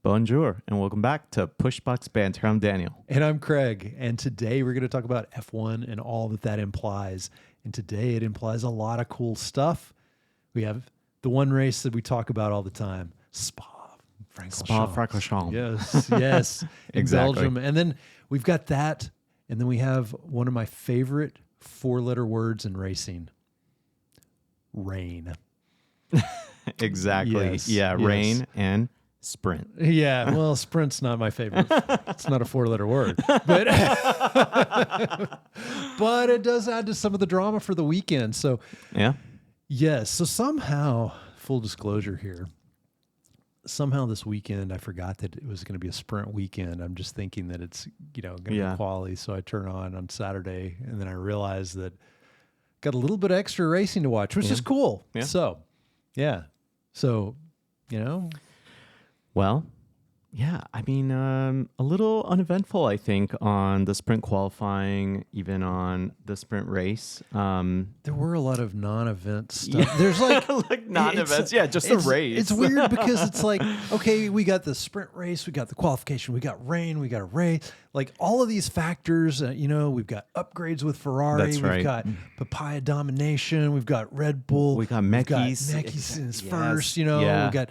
Bonjour, and welcome back to Pushbox Banter. I'm Daniel. And I'm Craig. And today we're going to talk about F1 and all that implies. And today it implies a lot of cool stuff. We have the one race that we talk about all the time, Spa-Francorchamps. Yes, in Exactly. Belgium. And then we've got that. And then we have one of my favorite four-letter words in racing, rain. Exactly. Yes, Yeah, yes. rain and sprint. Yeah, well, sprint's not my favorite. It's not a four-letter word, but but it does add to some of the drama for the weekend. So, Yeah. yes. So somehow, full disclosure here, somehow this weekend I forgot that it was going to be a sprint weekend. I'm just thinking that it's going to be quali. So I turn on Saturday, and then I realize that got a little bit of extra racing to watch, which is cool. Yeah. So, yeah. So, Well, yeah, I mean, a little uneventful, I think, on the sprint qualifying, even on the sprint race. There were a lot of non-event stuff. There's like non-events. Yeah, just a race. It's weird because it's like, okay, we got the sprint race, we got the qualification, we got rain, we got a race. Like all of these factors, we've got upgrades with Ferrari, That's right. We've got Papaya domination, we've got Red Bull, We got Mekis. Mekis in his Yes. first, we Yeah. got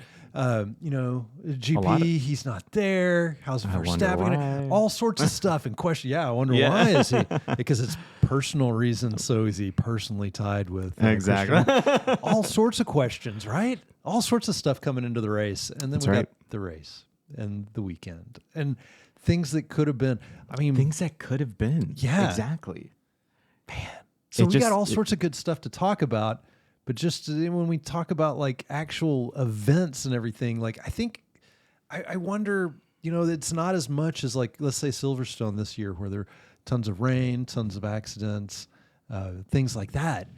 GP, he's not there. How's I wonder Verstappen? why. All sorts of stuff and question. Yeah, I wonder Yeah. why is he? Because it's personal reasons. So is he personally tied with Exactly. Christian? All sorts of questions, right? All sorts of stuff coming into the race, and then That's we right. got the race and the weekend and things that could have been. I mean, Things that could have been. Yeah. Exactly. so it we just- got all it- sorts of good stuff to talk about. But just when we talk about like actual events and everything, like I think I wonder, it's not as much as like, let's say Silverstone this year where there are tons of rain, tons of accidents, things like that.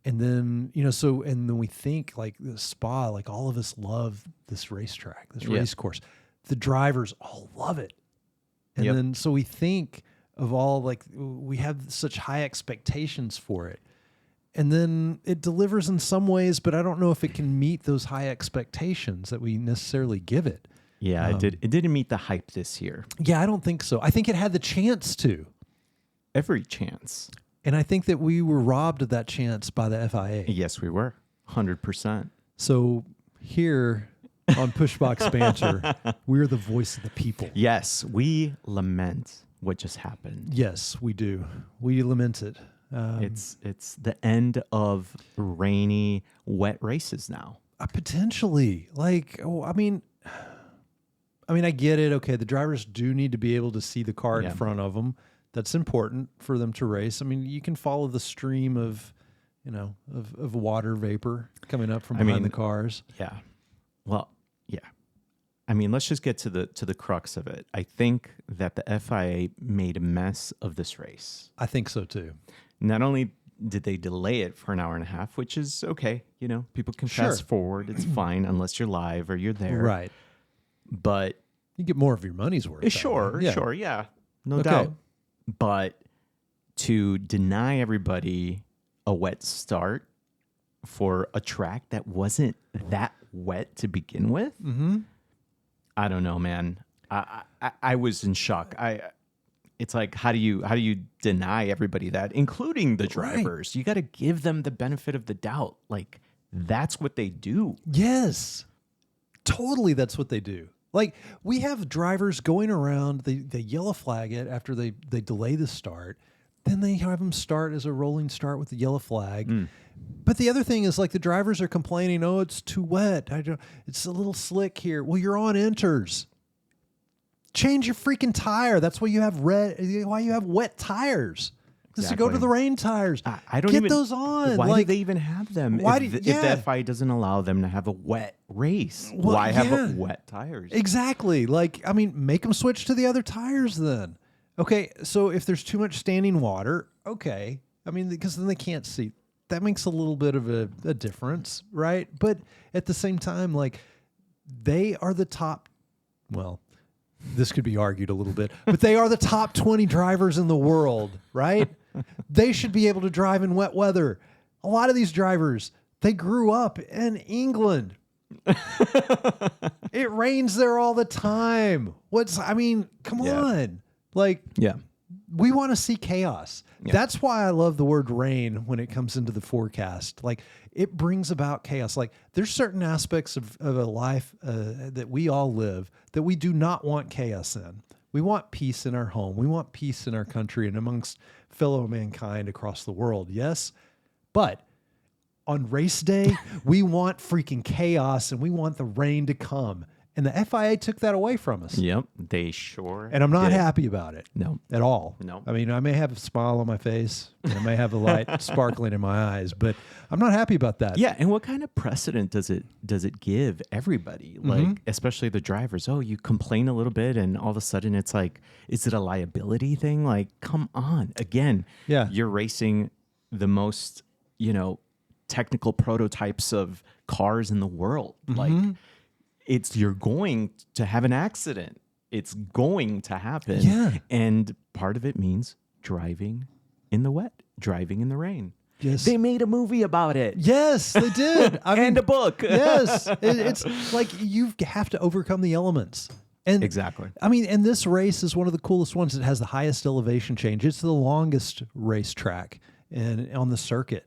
And then, and then we think like the Spa, like all of us love this racetrack, this race course. The drivers all love it. And Yep. then, so we think of all, like we have such high expectations for it. And then it delivers in some ways, but I don't know if it can meet those high expectations that we necessarily give it. Yeah, it did. It didn't meet the hype this year. Yeah, I don't think so. I think it had the chance to. Every chance. And I think that we were robbed of that chance by the FIA. Yes, we were. 100%. So here on Pushbox Banter, we're the voice of the people. Yes, we lament what just happened. Yes, we do. We lament it. It's the end of rainy, wet races now. Potentially. Like, I mean, I get it. Okay, the drivers do need to be able to see the car in front of them. That's important for them to race. I mean, you can follow the stream of, of water vapor coming up from behind the cars. Yeah. Well, yeah. I mean, let's just get to the crux of it. I think that the FIA made a mess of this race. I think so too. Not only did they delay it for an hour and a half, which is okay, people can fast forward. It's fine unless you're live or you're there. Right. But you get more of your money's worth. sure, yeah, no Okay. doubt. But to deny everybody a wet start for a track that wasn't that wet to begin with, I don't know, man. I was in shock. It's like, how do you deny everybody that, including the drivers? You got to give them the benefit of the doubt. Like, that's what they do. Yes, totally. That's what they do. Like, we have drivers going around, they yellow flag it after they delay the start. Then they have them start as a rolling start with the yellow flag. But the other thing is, like, the drivers are complaining, oh, it's too wet. It's a little slick here. Well, you're on inters. Change your freaking tire. That's why you have wet tires. Just to go to Exactly. the rain tires. I don't get even, those on. Why like, do they even have them? If the FIA doesn't allow them to have a wet race, Well, why have yeah. wet tires? Exactly. Like, I mean, make them switch to the other tires then. Okay, so if there's too much standing water, okay. I mean, because then they can't see. That makes a little bit of a difference, right? But at the same time, like, they are the top, well, this could be argued a little bit, but they are the top 20 drivers in the world, right? They should be able to drive in wet weather. A lot of these drivers, they grew up in England. It rains there all the time. Come on. Like, Yeah. we want to see chaos. Yeah. That's why I love the word rain when it comes into the forecast. Like, it brings about chaos. Like, there's certain aspects of a life that we all live that we do not want chaos in. We want peace in our home. We want peace in our country and amongst fellow mankind across the world. Yes. But on race day, we want freaking chaos and we want the rain to come. And the FIA took that away from us. Yep. They sure. And I'm not did. happy about it. No. At all. No. I mean, I may have a smile on my face. And I may have a light sparkling in my eyes, but I'm not happy about that. Yeah, and what kind of precedent does it give everybody? Like, especially the drivers. Oh, you complain a little bit, and all of a sudden it's like, is it a liability thing? Like, come on. Again, Yeah. you're racing the most, technical prototypes of cars in the world. Like, you're going to have an accident. It's going to happen. Yeah. And part of it means driving in the wet, driving in the rain. Yes. They made a movie about it. Yes, they did. And a book. Yes. It's like you have to overcome the elements. And Exactly. I mean, and this race is one of the coolest ones. It has the highest elevation change. It's the longest racetrack on the circuit.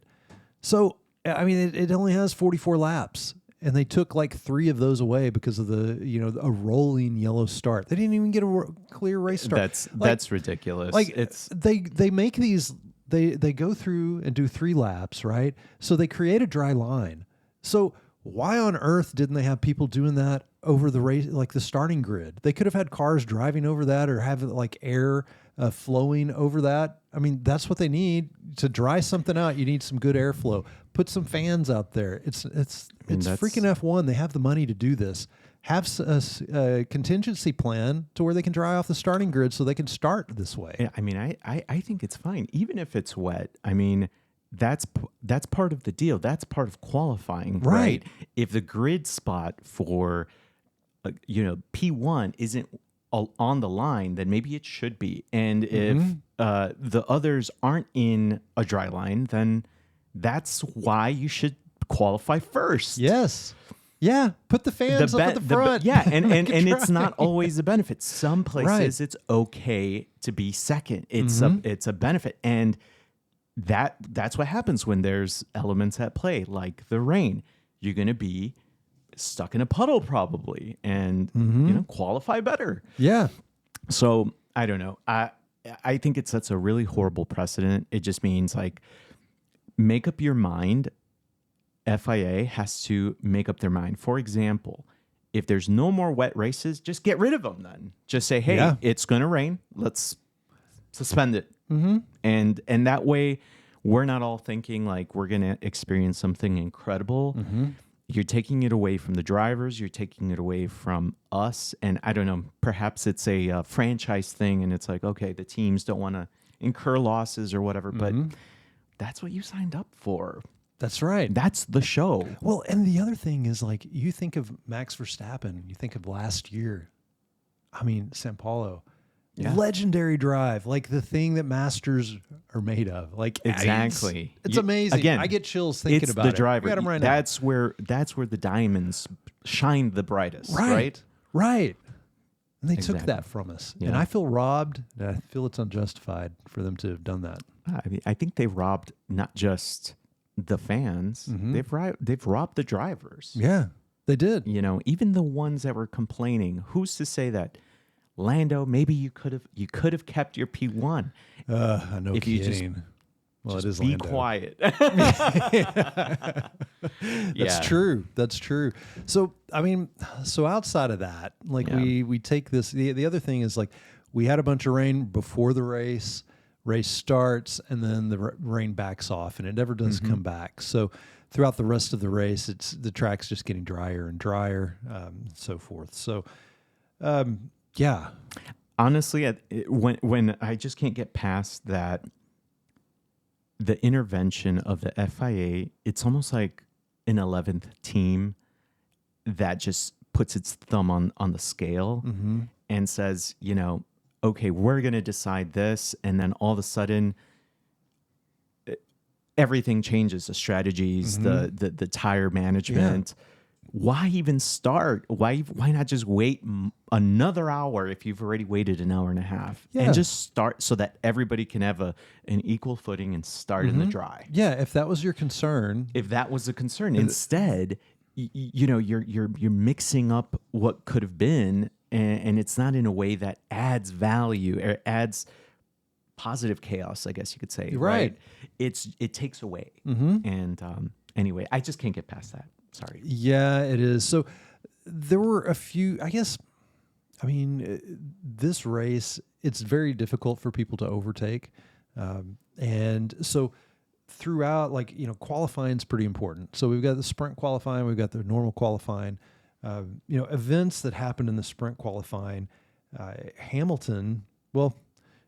So, I mean, it only has 44 laps. And they took like 3 of those away because of a rolling yellow start. They didn't even get a clear race start. That's ridiculous. Like, It's they make these. They go through and do 3 laps, right? So they create a dry line. So why on earth didn't they have people doing that over the race, like the starting grid? They could have had cars driving over that or have like air flowing over that. I mean, that's what they need to dry something out. You need some good airflow. Put some fans out there. It's freaking F1. They have the money to do this. Have a contingency plan to where they can dry off the starting grid so they can start this way. Yeah, I mean, I think it's fine, even if it's wet. I mean, that's part of the deal. That's part of qualifying, right? If the grid spot for, P1 isn't on the line, then maybe it should be. And if the others aren't in a dry line, then that's why you should qualify first. Yes. Yeah, put the fans up at the front. And it's not always a benefit. Some places it's okay to be second. It's a benefit, and that's what happens when there's elements at play, like the rain. You're going to be stuck in a puddle probably, and qualify better. Yeah. So I don't know. I think it sets a really horrible precedent. It just means like, make up your mind. FIA has to make up their mind. For example, if there's no more wet races, just get rid of them then. Just say, hey, it's going to rain. Let's suspend it. And that way, we're not all thinking like we're going to experience something incredible. You're taking it away from the drivers. You're taking it away from us. And I don't know, perhaps it's a franchise thing. And it's like, okay, the teams don't want to incur losses or whatever. But that's what you signed up for. That's right. That's the show. Well, and the other thing is, like, you think of Max Verstappen, you think of last year. I mean, Sao Paulo. Yeah. Legendary drive, like the thing that masters are made of. Like, exactly. It's amazing. Again, I get chills thinking about it. It's the driver. Got him right that's now. That's where the diamonds shine the brightest. Right. And they took that from us. Yeah. And I feel robbed. And I feel it's unjustified for them to have done that. I mean, I think they robbed not just the fans, they've robbed the drivers. Yeah, they did. Even the ones that were complaining. Who's to say that Lando? Maybe you could have kept your P1. No if kidding. Just it is be Lando. Quiet. That's true. That's true. So I mean, outside of that, like we take this. The other thing is like we had a bunch of rain before the race. Race starts and then the rain backs off and it never does come back. So throughout the rest of the race, the track's just getting drier and drier, and so forth. So, yeah. Honestly, when I just can't get past that, the intervention of the FIA, it's almost like an 11th team that just puts its thumb on the scale and says, okay, we're going to decide this. And then all of a sudden, everything changes. The strategies, the tire management. why even start? Why not just wait another hour if you've already waited an hour and a half, Yeah. and just start so that everybody can have an equal footing and start in the dry? Yeah, if that was your concern, If that was a concern, instead, you're mixing up what could have been, and it's not in a way that adds value or adds positive chaos, I guess you could say. Right. It takes away. And anyway, I just can't get past that. Sorry. yeah, it is. So there were a few, I guess, I mean, this race, it's very difficult for people to overtake. And so throughout, like, qualifying is pretty important. So we've got the sprint qualifying, we've got the normal qualifying, events that happened in the sprint qualifying. Hamilton, well,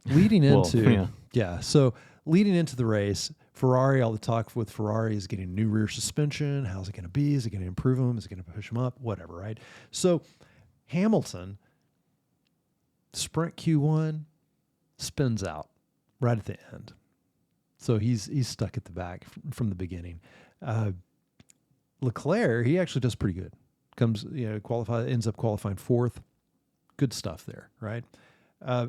leading into, so leading into the race, Ferrari, all the talk with Ferrari is getting new rear suspension. How's it going to be? Is it going to improve them? Is it going to push them up? Whatever, right? So Hamilton, sprint Q1, spins out right at the end. So he's stuck at the back from the beginning. Leclerc, he actually does pretty good. Ends up qualifying fourth. Good stuff there, right?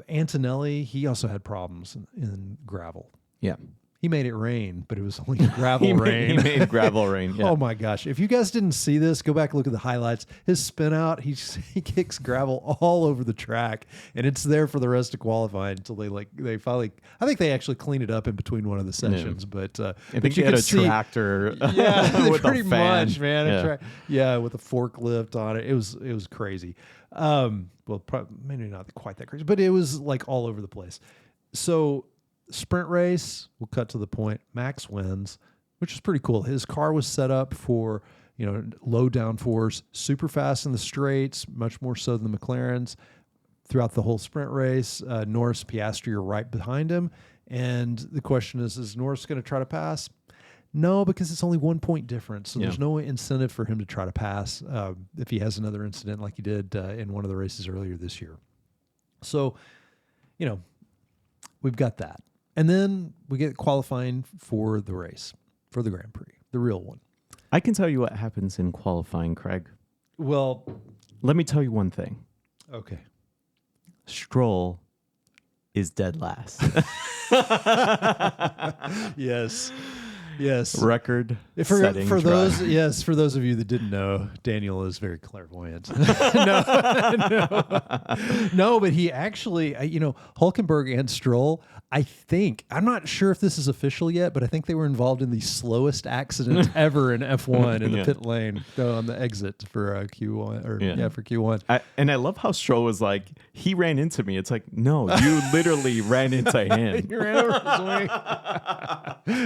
Antonelli, he also had problems in gravel. Yeah. He made it rain, but it was only gravel rain. He made gravel rain. Yeah. Oh my gosh. If you guys didn't see this, go back and look at the highlights. His spin out, he kicks gravel all over the track, and it's there for the rest of qualifying until they finally, I think they actually cleaned it up in between one of the sessions, but I think he had a tractor with pretty a fan. much, man. Yeah. With a forklift on it. It was crazy. Well, maybe not quite that crazy, but it was like all over the place. So sprint race, we'll cut to the point. Max wins, which is pretty cool. His car was set up for, low downforce, super fast in the straights, much more so than the McLaren's. Throughout the whole sprint race, Norris, Piastri are right behind him. And the question is Norris going to try to pass? No, because it's only 1 point difference. So there's no incentive for him to try to pass if he has another incident like he did in one of the races earlier this year. So, we've got that. And then we get qualifying for the race, for the Grand Prix, the real one. I can tell you what happens in qualifying, Craig. Well, let me tell you one thing. Okay. Stroll is dead last. Yes. Yes. Record For setting those, drive. yes, for those of you that didn't know, Daniel is very clairvoyant. No, but he actually, Hulkenberg and Stroll, I'm not sure if this is official yet, but I think they were involved in the slowest accident ever in F1 in the pit lane on the exit for Q1 for Q1. And I love how Stroll was like, he ran into me. It's like, no, you literally ran into him. You ran over his wing.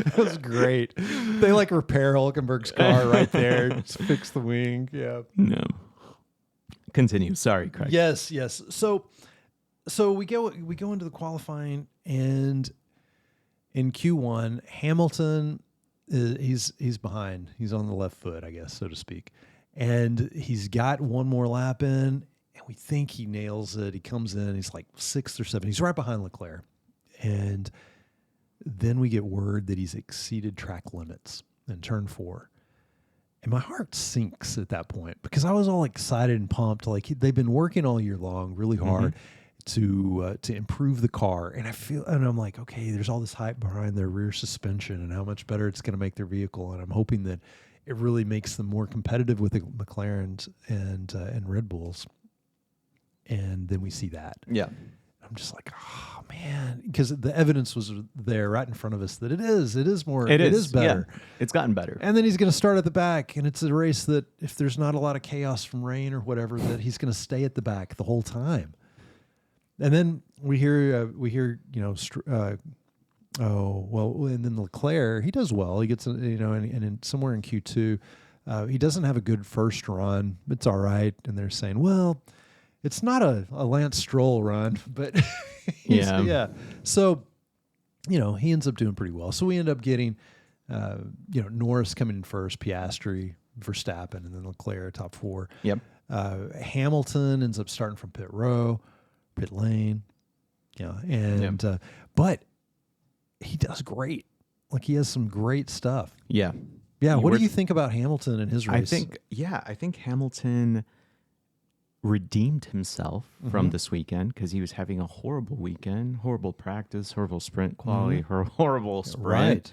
It was great. They repair Hulkenberg's car right there, just fix the wing. Yeah. No. Continue. Sorry, Craig. Yes. So we go into the qualifying, and in Q1, Hamilton he's behind. He's on the left foot, I guess, so to speak. And he's got one more lap in, and we think he nails it. He comes in, he's like 6th or 7th. He's right behind Leclerc. And then we get word that he's exceeded track limits in turn 4. And my heart sinks at that point because I was all excited and pumped. Like, they've been working all year long really hard to improve the car. And I'm like, okay, there's all this hype behind their rear suspension and how much better it's going to make their vehicle. And I'm hoping that it really makes them more competitive with the McLarens and Red Bulls. And then we see that. Yeah. I'm just like, oh man, because the evidence was there right in front of us that it is better. Yeah. It's gotten better. And then he's going to start at the back, and it's a race that if there's not a lot of chaos from rain or whatever, that he's going to stay at the back the whole time. And then we hear, and then Leclerc, he does well. He gets, and somewhere in Q2, he doesn't have a good first run. It's all right. And they're saying, well, it's not a Lance Stroll run, but yeah. So, he ends up doing pretty well. So we end up getting, Norris coming in first, Piastri, Verstappen, and then Leclerc top 4. Yep. Hamilton ends up starting from pit lane, but he does great. Like, he has some great stuff. Yeah. Yeah. What do you think about Hamilton and his race? I think Hamilton redeemed himself from this weekend because he was having a horrible weekend, horrible practice, horrible sprint quality, horrible sprint,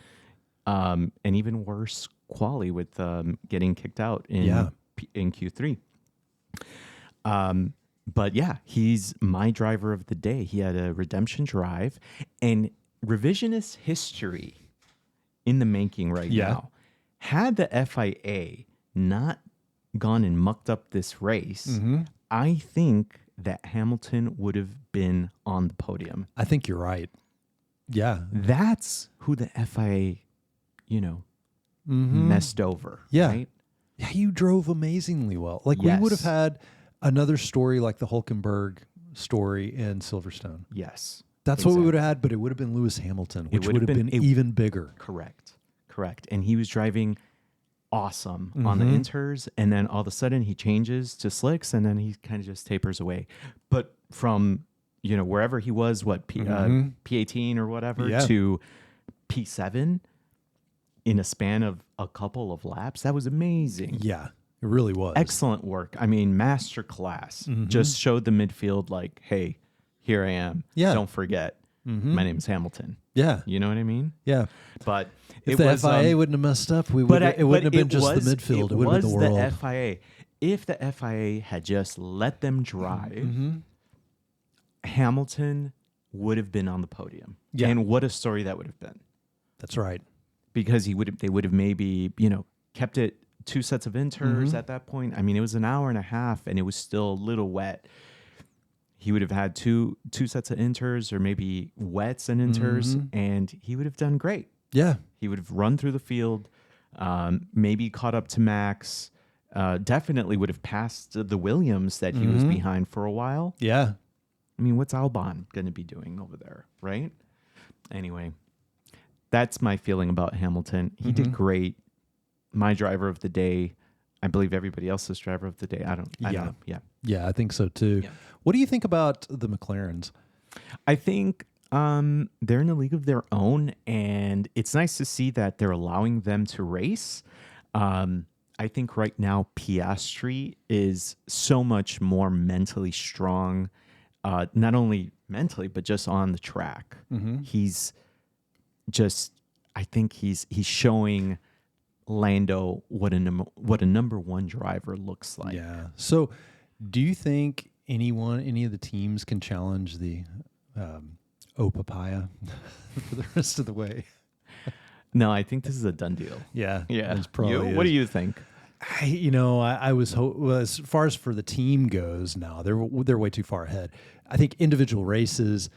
and even worse quality with getting kicked out in Q3. But yeah, he's my driver of the day. He had a redemption drive, and revisionist history in the making right now. Had the FIA not gone and mucked up this race, I think that Hamilton would have been on the podium. I think you're right. Yeah. That's who the FIA, messed over. Yeah. Right? Yeah, you drove amazingly well. Like we would have had another story like the Hulkenberg story in Silverstone. Yes. That's what we would have had, but it would have been Lewis Hamilton, which would have been even bigger. Correct. And he was driving awesome on the inters, and then all of a sudden he changes to slicks, and then he kind of just tapers away. But from wherever he was, P18 or whatever to P7 in a span of a couple of laps, that was amazing. Yeah, it really was excellent work. I mean, master class. Just showed the midfield like, hey, here I am. Yeah, don't forget, my name's Hamilton. Yeah, you know what I mean. Yeah, but if the FIA wouldn't have messed up, it wouldn't have been just the midfield. It would have been the world. The FIA. If the FIA had just let them drive, Hamilton would have been on the podium. Yeah. And what a story that would have been. That's right. Because they would have maybe, kept it 2 sets of inters at that point. I mean, it was an hour and a half and it was still a little wet. He would have had two sets of inters or maybe wets and inters, and he would have done great. Yeah. He would have run through the field, maybe caught up to Max, definitely would have passed the Williams that he was behind for a while. Yeah. I mean, what's Albon going to be doing over there, right? Anyway, that's my feeling about Hamilton. He did great. My driver of the day. I believe everybody else's driver of the day. I don't know. Yeah. Yeah, I think so too. Yeah. What do you think about the McLarens? I think they're in a league of their own, and it's nice to see that they're allowing them to race. I think right now Piastri is so much more mentally strong, not only mentally, but just on the track. He's just, I think he's showing Lando what a number one driver looks like. Yeah. So do you think any of the teams can challenge the Papaya for the rest of the way? No, I think this is a done deal. Yeah. What do you think? I was as far as for the team goes now, they're way too far ahead. I think individual races,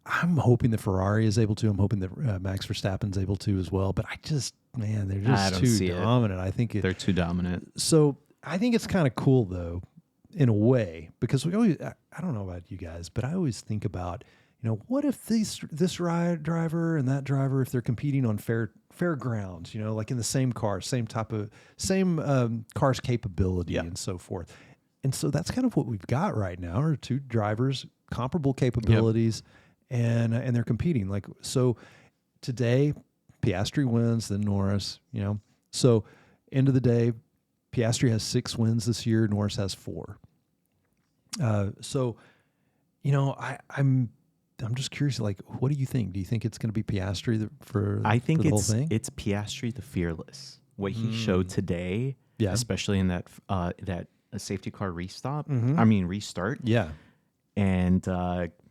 I'm hoping that Ferrari is able to. I'm hoping that Max Verstappen's able to as well. But they're just too dominant. I think they're too dominant. So I think it's kind of cool though, in a way, because we always, I don't know about you guys, but I always think about, what if this driver and that driver, if they're competing on fair grounds, like in the same car, same car's capability and so forth. And so that's kind of what we've got right now are two drivers, comparable capabilities, and they're competing. Like, so today, Piastri wins, then Norris, So end of the day, Piastri has 6 wins this year, Norris has 4. I'm just curious, like, what do you think? Do you think it's going to be Piastri for the whole thing? It's Piastri the fearless. What he showed today, especially in that safety car restart. Yeah. And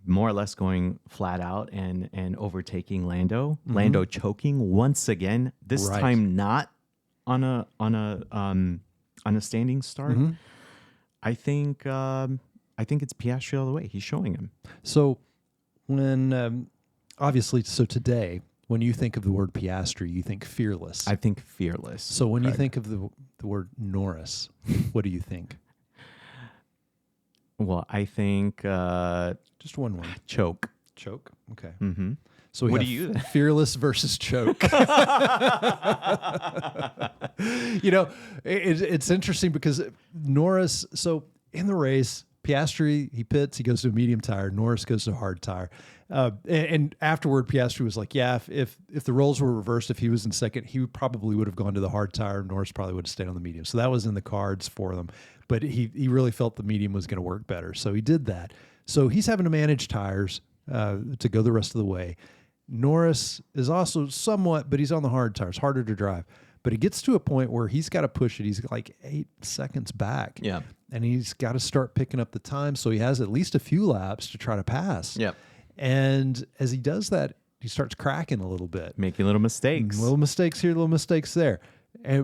more or less going flat out and overtaking Lando. Lando choking once again. This time not on a standing start. I think it's Piastri all the way. He's showing him. So when obviously, today, when you think of the word Piastri, you think fearless. I think fearless. So when you think of the word Norris, what do you think? Well, I think just one word. Choke. Choke. Okay. So what do you think? Fearless versus choke. It's interesting because Norris. So in the race, Piastri, he pits, he goes to a medium tire. Norris goes to a hard tire. And afterward, Piastri was like, yeah, if the roles were reversed, if he was in second, he probably would have gone to the hard tire. Norris probably would have stayed on the medium. So that was in the cards for them. But he really felt the medium was going to work better. So he did that. So he's having to manage tires to go the rest of the way. Norris is also somewhat, but he's on the hard tires, harder to drive. But it gets to a point where he's got to push it. He's like 8 seconds back. Yeah. And he's got to start picking up the time. So he has at least a few laps to try to pass. Yeah. And as he does that, he starts cracking a little bit. Making little mistakes. Little mistakes here, little mistakes there.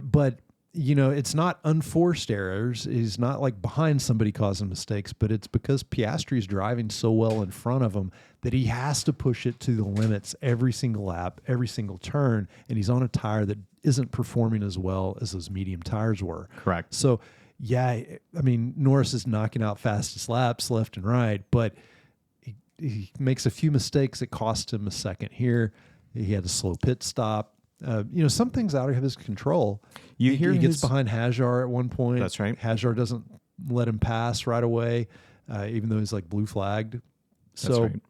But, it's not unforced errors. He's not like behind somebody causing mistakes, but it's because Piastri's driving so well in front of him that he has to push it to the limits every single lap, every single turn. And he's on a tire that isn't performing as well as those medium tires were. Correct. So, yeah, I mean, Norris is knocking out fastest laps left and right, but he makes a few mistakes that cost him a second here. He had a slow pit stop. Some things out of his control. He gets behind Hajar at one point. That's right. Hajar doesn't let him pass right away, even though he's like blue flagged. So, That's right.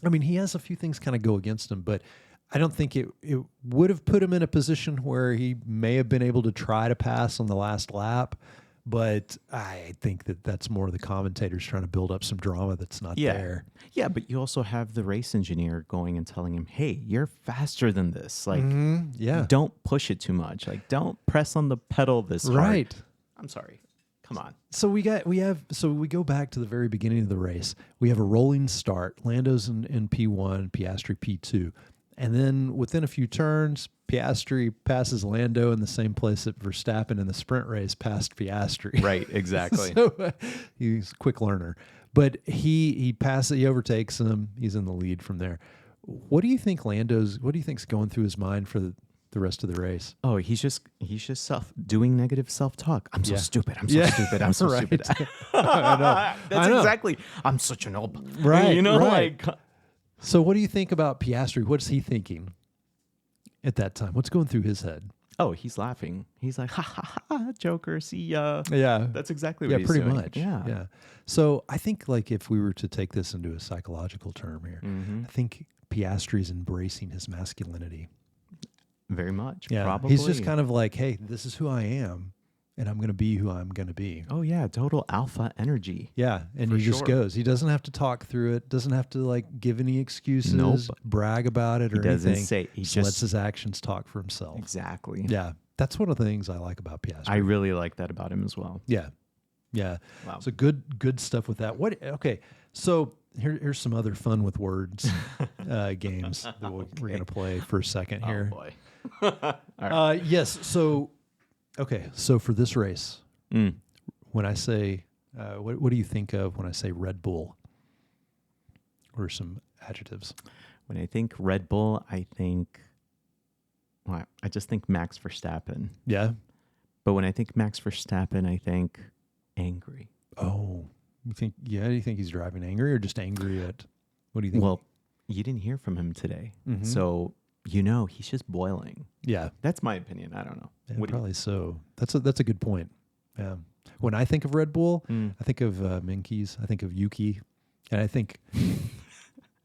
I mean, he has a few things kind of go against him, but I don't think it would have put him in a position where he may have been able to try to pass on the last lap. But I think that's more the commentators trying to build up some drama that's not there. Yeah, but you also have the race engineer going and telling him, hey, you're faster than this. Like, don't push it too much. Like, don't press on the pedal this hard. Right. I'm sorry. Come on. So we go back to the very beginning of the race. We have a rolling start. Lando's in P1, Piastri P2. And then within a few turns, Piastri passes Lando in the same place that Verstappen in the sprint race passed Piastri. Right, exactly. So he's a quick learner. But he overtakes him. He's in the lead from there. What do you think's going through his mind for the rest of the race? Oh, he's just doing negative self-talk. I'm so stupid. I'm so stupid. I'm so stupid. I know. That's exactly. I'm such an old. Right. Like. So what do you think about Piastri? What's he thinking at that time? What's going through his head? Oh, he's laughing. He's like, ha, ha, ha, Joker, see ya. Yeah. That's exactly what he's pretty doing. much. Yeah. So I think like if we were to take this into a psychological term here, I think Piastri's embracing his masculinity. Very much. Yeah. Probably. He's just kind of like, hey, this is who I am. And I'm going to be who I'm going to be. Oh, yeah. Total alpha energy. Yeah. And he just goes. He doesn't have to talk through it. Doesn't have to like give any excuses, brag about it or anything. He just lets his actions talk for himself. Exactly. Yeah. That's one of the things I like about Piastri. I really like that about him as well. Yeah. Yeah. Wow. So good stuff with that. Okay. So here's some other fun with words games that we're going to play for a second here. Oh, boy. All right. Yes. So, okay. So for this race, when I say, what do you think of when I say Red Bull? What are some adjectives? When I think Red Bull, I just think Max Verstappen. Yeah. But when I think Max Verstappen, I think angry. Oh, do you think he's driving angry or just angry at, what do you think? Well, you didn't hear from him today. Mm-hmm. So, he's just boiling. Yeah. That's my opinion. I don't know. Yeah, probably so. That's a good point. Yeah. When I think of Red Bull, I think of Minkies. I think of Yuki. And I think,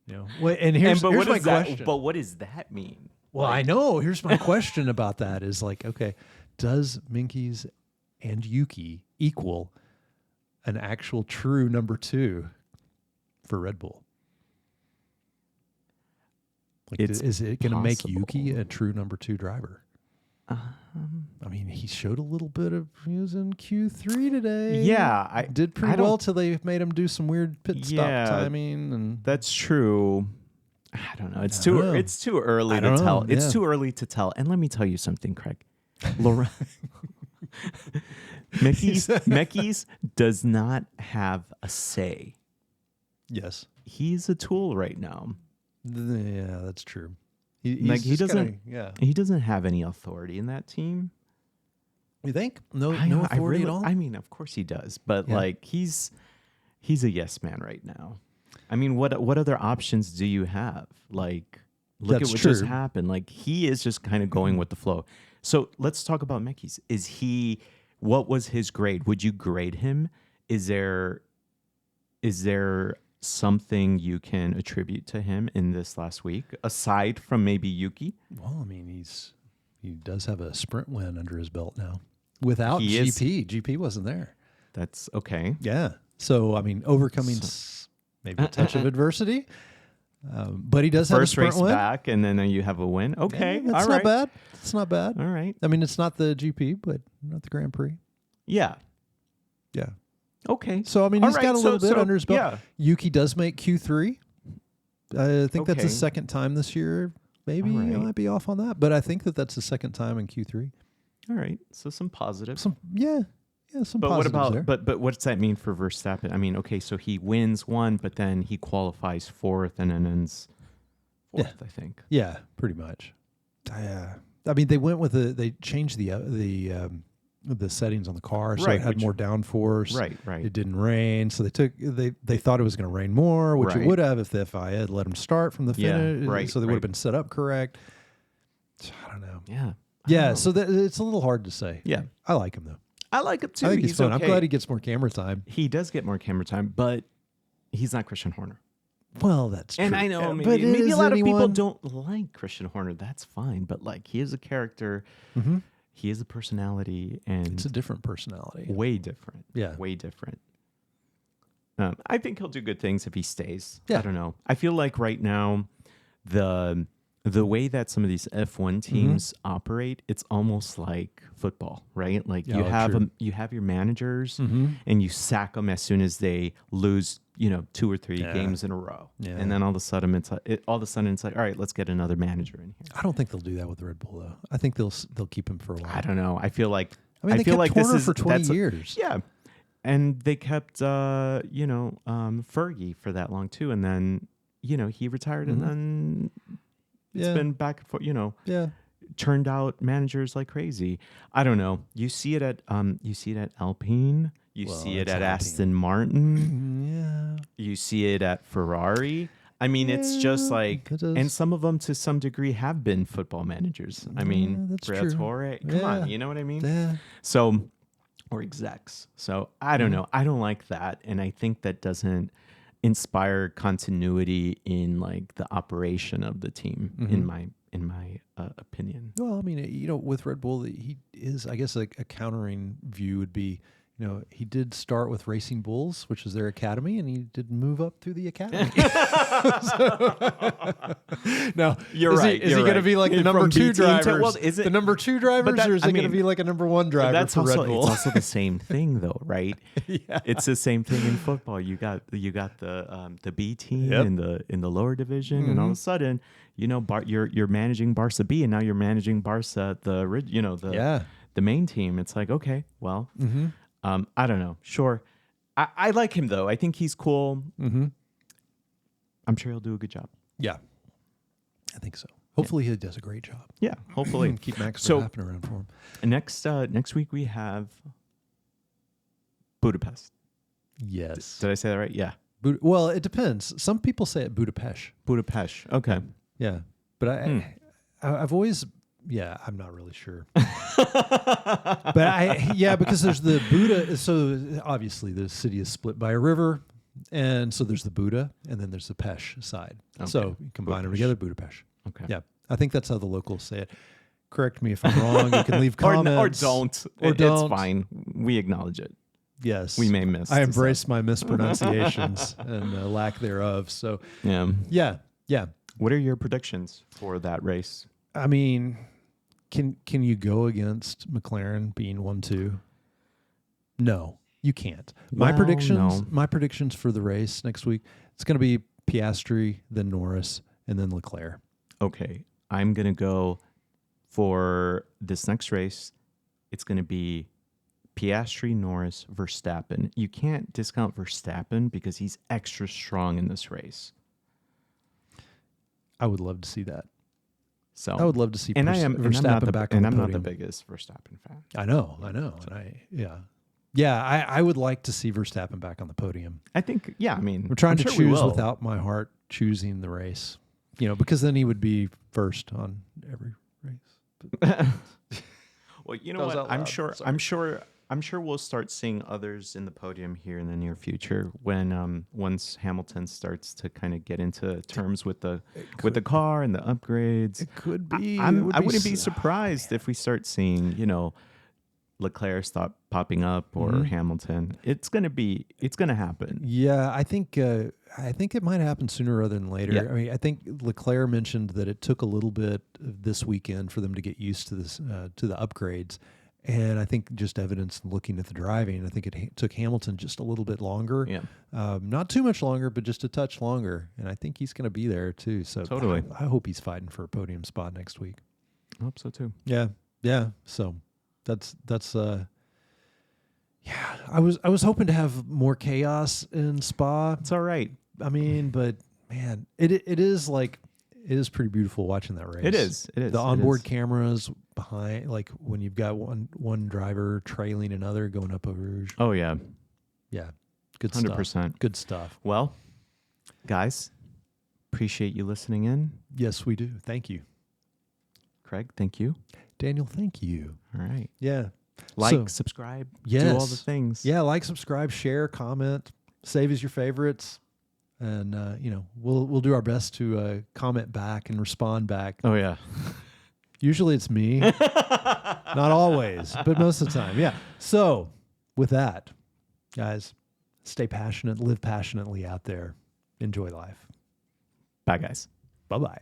here's my question. But what does that mean? Well, I know. Here's my question about that is like, okay, does Minkies and Yuki equal an actual true number 2 for Red Bull? Like, is it going to make Yuki a true number 2 driver? I mean, he showed a little bit of, he was in Q3 today. Yeah. I did pretty well till they made him do some weird pit stop timing. And that's true. I don't know. It's too early to tell. Yeah. It's too early to tell. And let me tell you something, Craig. Mekis does not have a say. Yes. He's a tool right now. Yeah, that's true. He doesn't have any authority in that team. You think? No authority at all? I mean, of course he does, but like he's a yes man right now. I mean, what other options do you have? Like, look at what just happened. Like, he is just kind of going with the flow. So let's talk about Mekis. What was his grade? Would you grade him? Is there is there something you can attribute to him in this last week, aside from maybe Yuki? Well, I mean, he does have a sprint win under his belt now. Without He is- GP wasn't there. That's okay. Yeah. So, I mean, overcoming maybe a touch of adversity. But he does have a First sprint race win. back, and then you have a win. Okay, That's all not right. bad. It's not bad. All right. I mean, it's not the GP, but not the Grand Prix. Yeah. Yeah. Okay. So, I mean, All he's right, got a little bit so, under his belt. yeah. Yuki does make Q3. I think that's Okay. his second time this year. Maybe All I right. might be off on that, but I think that's the second time in Q3. All right. So some positives. Some some But what positives about there. but what does that mean for Verstappen? I mean, okay, so he wins one, but then he qualifies fourth and then ends fourth, I think. Yeah, pretty much. I mean, they changed the settings on the car, so Right, it had which- more downforce. Right. It didn't rain, so they thought it was going to rain more, which it Right. would have if the FIA had let them start from the Yeah, finish. right, So they would right. have been set up correct. I don't know. Yeah. Yeah, so it's a little hard to say. Yeah. I like him though. I like him too. I think he's fun. okay. I'm glad he gets more camera time. He does get more camera time, but he's not Christian Horner. Well, that's true. And I know But maybe is a lot of people anyone- don't like Christian Horner. That's fine, but like he is a character. Mhm. He is a personality, and It's a different personality. way different. Yeah. Way different. I think he'll do good things if he stays. Yeah. I don't know. I feel like right now, the way that some of these F1 teams operate, it's almost like football, right? Like you Oh, have true. you have your managers, and you sack them as soon as they lose, 2 or 3 games in a row, Yeah. and then all of a sudden it's like, all right, let's get another manager in here. I don't think they'll do that with Red Bull though. I think they'll keep him for a while. I don't know. I feel like I mean, they feel kept like Horner this is for 20 that's a- years. Yeah, and they kept Fergie for that long too, and then he retired, and then it's been back and forth. Yeah. Turned out managers like crazy. I don't know. You see it at Alpine. You Well, see it it's at Alpine. Aston Martin. Yeah. You see it at Ferrari. I mean, it's just like, it is. and some of them to some degree have been football managers. I mean, that's true. Briatore, come Yeah. on, you know what I mean? Yeah. So, or execs. So I don't know. I don't like that, and I think that doesn't inspire continuity in like the operation of the team. In my opinion. Well, I mean, with Red Bull, he is, I guess, like a countering view would be, he did start with Racing Bulls, which was their academy, and he did move up through the academy. Now, You're is right, He, is you're he going to right. be like the From number 2 B team to- drivers? well, is it- the number 2 drivers, that- or is I it going to mean, be like a number 1 driver That's for also Red Bull? it's also the same thing though, right? Yeah. It's the same thing in football. You got the B team Yep. in the lower division, and all of a sudden, you're managing Barca B, and now you're managing Barca the main team. It's like, okay, well, I don't know. Sure, I like him though. I think he's cool. I'm sure he'll do a good job. Yeah, I think so. Hopefully, he does a great job. Yeah, hopefully. Keep Max So- Verstappen around for him. Next week we have Budapest. Yes. Did I say that right? Yeah, Well, it depends. Some people say it Budapest. Budapest. Okay. Yeah, but I've always, I'm not really sure. But because there's the Buda. So obviously the city is split by a river, and so there's the Buda, and then there's the Pesh side. So Okay. you combine them Budapest. together, Budapest. Okay. Yeah, I think that's how the locals say it. Correct me if I'm wrong. You can leave Or comments. don't. Or It's don't. fine. We acknowledge it. Yes, We may miss. I embrace my mispronunciations and lack thereof. So Yeah. yeah. What are your predictions for that race? I mean, can you go against McLaren being 1-2? No, you can't. My Well, predictions. no. My predictions for the race next week. It's going to be Piastri, then Norris, and then Leclerc. Okay. I'm going to go for this next race. It's going to be Piastri, Norris, Verstappen. You can't discount Verstappen because he's extra strong in this race. I would love to see that. So I would love to see and Verstappen back on and the I'm not the podium. biggest Verstappen fan. I know, and I would like to see Verstappen back on the podium. I think, I mean, We're trying I'm to sure we choose will. without my heart choosing the race, because then he would be first on every race. Well, you know That was what? out I'm loud. sure. Sorry. I'm sure. I'm sure we'll start seeing others in the podium here in the near future when once Hamilton starts to kind of get into terms with the car and the upgrades. It could be. I wouldn't be surprised if we start seeing, Leclerc stop popping up or Hamilton. It's gonna happen. Yeah, I think it might happen sooner rather than later. Yeah. I mean, I think Leclerc mentioned that it took a little bit of this weekend for them to get used to this to the upgrades, and I think just evidence looking at the driving, I think it took Hamilton just a little bit longer. Yeah, not too much longer, but just a touch longer, and I think he's going to be there too. So totally, I hope he's fighting for a podium spot next week. I hope so too. Yeah. So that's yeah. I was hoping to have more chaos in Spa. It's all right. I mean, but man, it is pretty beautiful watching that race. It is. The onboard cameras behind, like when you've got one driver trailing another going up over Rouge. Oh yeah. Yeah. Good 100%. stuff. Good stuff. Well, guys, appreciate you listening in. Yes, we do. Thank you. Craig, thank you. Daniel, thank you. All right. Yeah. Subscribe, yes. do all the things. Yeah, like, subscribe, share, comment, save as your favorites. And we'll do our best to comment back and respond back. Oh yeah. Usually it's me. Not always, but most of the time. Yeah. So with that, guys, stay passionate, live passionately out there. Enjoy life. Bye guys. Bye-bye.